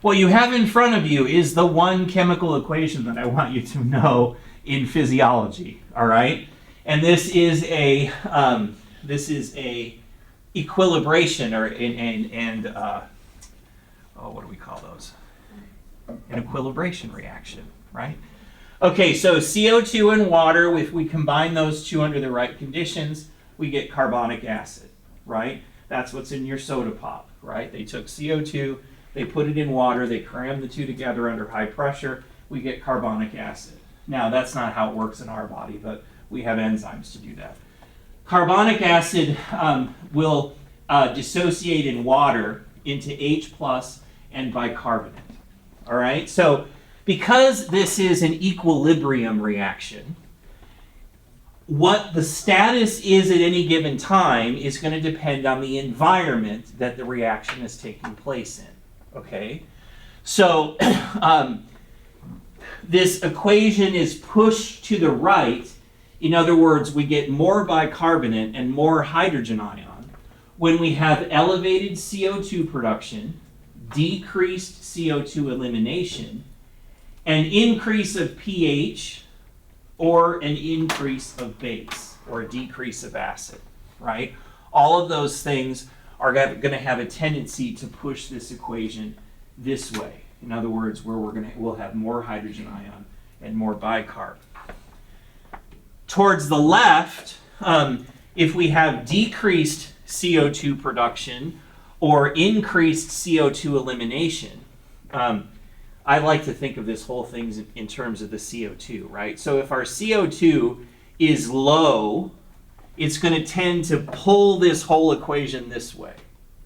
What you have in front of you is the one chemical equation that I want you to know in physiology, all right? And this is a equilibration, or what do we call those? An equilibration reaction, right? Okay, so CO2 and water, if we combine those two under the right conditions, we get carbonic acid, right? That's what's in your soda pop, right? They took CO2, they put it in water, they crammed the two together under high pressure, we get carbonic acid. Now, that's not how it works in our body, but we have enzymes to do that. Carbonic acid will dissociate in water into H plus and bicarbonate, all right? So because this is an equilibrium reaction, what the status is at any given time is going to depend on the environment that the reaction is taking place in, okay? So this equation is pushed to the right. In other words, we get more bicarbonate and more hydrogen ion when we have elevated CO2 production, decreased CO2 elimination, an increase of pH, or an increase of base, or a decrease of acid, right? All of those things are going to have a tendency to push this equation this way. In other words, where we'll have more hydrogen ion and more bicarb. Towards the left, if we have decreased CO2 production or increased CO2 elimination, I like to think of this whole thing in terms of the CO2, right? So if our CO2 is low, it's going to tend to pull this whole equation this way,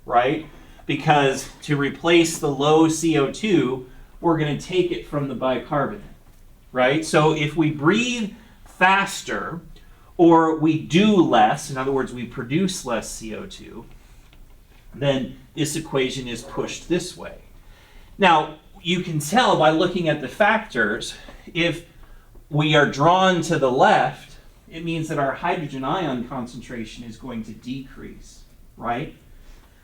right? Because to replace the low CO2, we're going to take it from the bicarbonate, right? So if we breathe faster, or we do less, in other words, we produce less CO2, then this equation is pushed this way. Now, you can tell by looking at the factors, if we are drawn to the left, it means that our hydrogen ion concentration is going to decrease, right?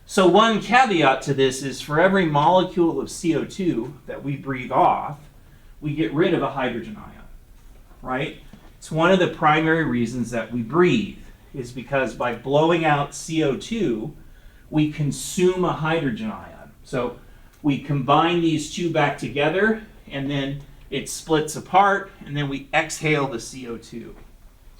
So one caveat to this is for every molecule of CO2 that we breathe off, we get rid of a hydrogen ion, right? It's one of the primary reasons that we breathe, is because by blowing out CO2, we consume a hydrogen ion. So we combine these two back together, and then it splits apart, and then we exhale the CO2.